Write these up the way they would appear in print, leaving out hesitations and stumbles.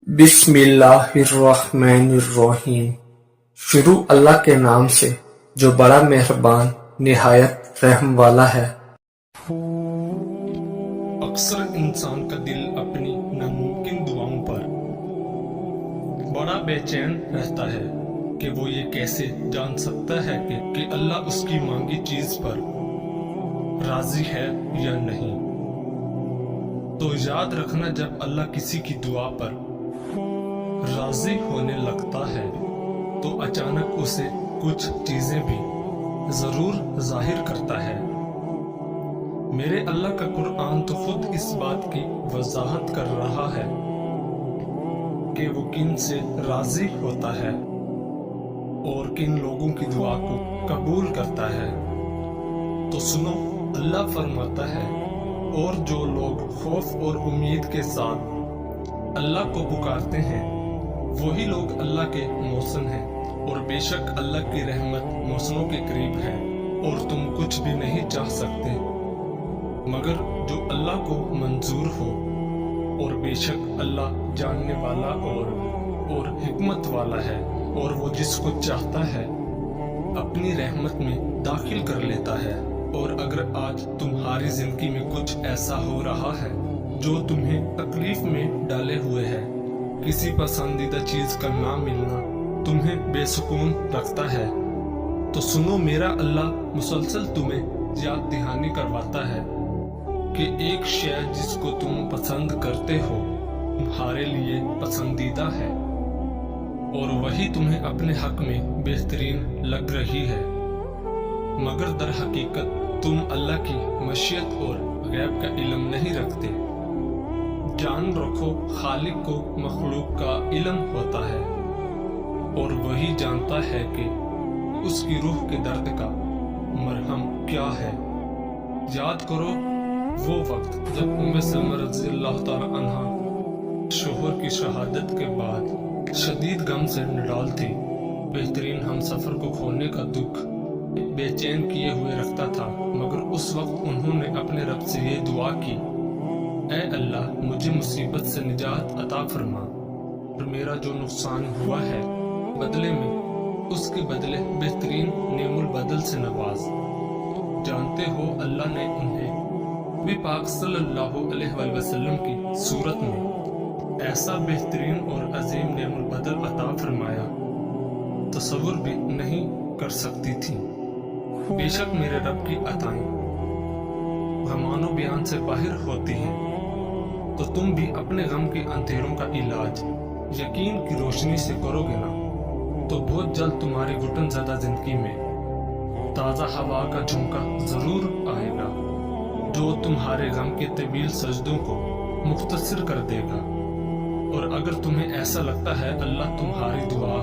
بسم اللہ الرحمن الرحیم۔ شروع اللہ کے نام سے جو بڑا مہربان نہایت رحم والا ہے۔ اکثر انسان کا دل اپنی ناممکن دعاؤں پر بڑا بے چین رہتا ہے کہ وہ یہ کیسے جان سکتا ہے کہ اللہ اس کی مانگی چیز پر راضی ہے یا نہیں۔ تو یاد رکھنا، جب اللہ کسی کی دعا پر راضی ہونے لگتا ہے تو اچانک اسے کچھ چیزیں بھی ضرور ظاہر کرتا ہے۔ میرے اللہ کا قرآن تو خود اس بات کی وضاحت کر رہا ہے کہ وہ کن سے راضی ہوتا ہے اور کن لوگوں کی دعا کو قبول کرتا ہے۔ تو سنو، اللہ فرماتا ہے، اور جو لوگ خوف اور امید کے ساتھ اللہ کو پکارتے ہیں وہی لوگ اللہ کے محسن ہیں، اور بے شک اللہ کی رحمت محسنوں کے قریب ہے، اور تم کچھ بھی نہیں چاہ سکتے مگر جو اللہ کو منظور ہو، اور بے شک اللہ جاننے والا اور حکمت والا ہے، اور وہ جس کو چاہتا ہے اپنی رحمت میں داخل کر لیتا ہے۔ اور اگر آج تمہاری زندگی میں کچھ ایسا ہو رہا ہے جو تمہیں تکلیف میں ڈالے ہوئے ہے، کسی پسندیدہ چیز کا نہ ملنا تمہیں بے سکون رکھتا ہے، تو سنو، میرا اللہ مسلسل تمہیں یاد دہانی کرواتا ہے کہ ایک شے جس کو تم پسند کرتے ہو تمہارے لیے پسندیدہ ہے، اور وہی تمہیں اپنے حق میں بہترین لگ رہی ہے، مگر در حقیقت تم اللہ کی مشیت اور غیب کا علم نہیں رکھتے۔ جان رکھو، خالق کو مخلوق کا علم ہوتا ہے، اور وہی جانتا ہے کہ اس کی روح کے درد کا مرہم کیا ہے۔ یاد کرو وہ وقت جب ام سلمہ رضی اللہ تعالی عنہا شوہر کی شہادت کے بعد شدید غم سے نڈال تھی۔ بہترین ہم سفر کو کھونے کا دکھ بے چین کیے ہوئے رکھتا تھا، مگر اس وقت انہوں نے اپنے رب سے یہ دعا کی، اے اللہ، مجھے مصیبت سے نجات عطا فرما، اور میرا جو نقصان ہوا ہے بدلے میں اس کے بدلے بہترین نعم البدل سے نواز۔ جانتے ہو، اللہ نے انہیں نبی پاک صلی اللہ علیہ وآلہ وسلم کی صورت میں ایسا بہترین اور عظیم نعم البدل عطا فرمایا تصور بھی نہیں کر سکتی تھی۔ بے شک میرے رب کی عطائیں غمان و بیان سے باہر ہوتی ہیں، تو تم بھی اپنے غم کے اندھیروں کا علاج یقین کی روشنی سے کرو گے نا، تو بہت جلد تمہاری گھٹن زدہ زندگی میں تازہ ہوا کا جھونکا ضرور آئے گا، جو تمہارے غم کے طویل سجدوں کو مختصر کر دے گا۔ اور اگر تمہیں ایسا لگتا ہے اللہ تمہاری دعا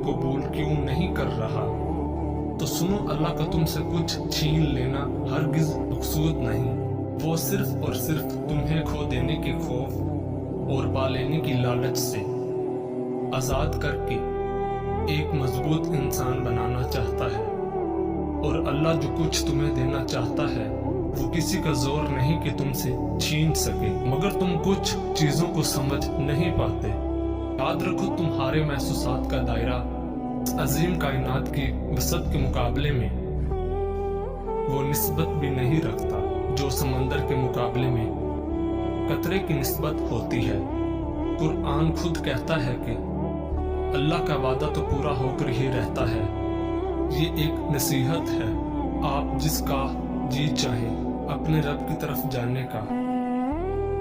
قبول کیوں نہیں کر رہا، تو سنو، اللہ کا تم سے کچھ چھین لینا ہرگز مقصود نہیں، وہ صرف اور صرف تمہیں کھو دینے کے خوف اور پا لینے کی لالچ سے آزاد کر کے ایک مضبوط انسان بنانا چاہتا ہے۔ اور اللہ جو کچھ تمہیں دینا چاہتا ہے وہ کسی کا زور نہیں کہ تم سے چھین سکے، مگر تم کچھ چیزوں کو سمجھ نہیں پاتے۔ یاد رکھو، تمہارے محسوسات کا دائرہ عظیم کائنات کی وسعت کے مقابلے میں وہ نسبت بھی نہیں رکھتا جو سمندر کے مقابلے میں قطرے کی نسبت ہوتی ہے۔ قرآن خود کہتا ہے کہ اللہ کا وعدہ تو پورا ہو کر ہی رہتا ہے۔ یہ ایک نصیحت ہے، آپ جس کا جی چاہے اپنے رب کی طرف جانے کا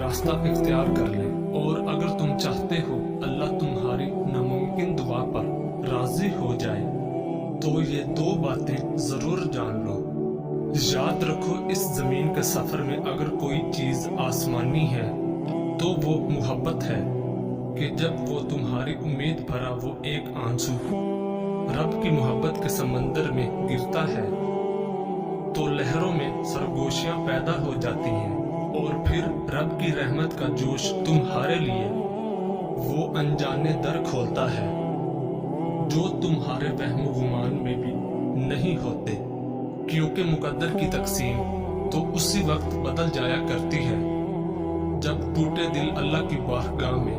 راستہ اختیار کر لیں، اور اگر تم چاہتے ہو اللہ تمہاری ناممکن دعا پر راضی ہو جائے تو یہ دو باتیں ضرور جان لو۔ یاد رکھو، اس زمین کے سفر میں اگر کوئی چیز آسمانی ہے تو وہ محبت ہے، کہ جب وہ تمہاری امید بھرا وہ ایک آنسو رب کی محبت کے سمندر میں گرتا ہے تو لہروں میں سرگوشیاں پیدا ہو جاتی ہیں، اور پھر رب کی رحمت کا جوش تمہارے لیے وہ انجانے در کھولتا ہے جو تمہارے وہم و گمان میں بھی نہیں ہوتے، کیونکہ مقدر کی تقسیم تو اسی وقت بدل جایا کرتی ہے جب ٹوٹے دل اللہ کی بارگاہ میں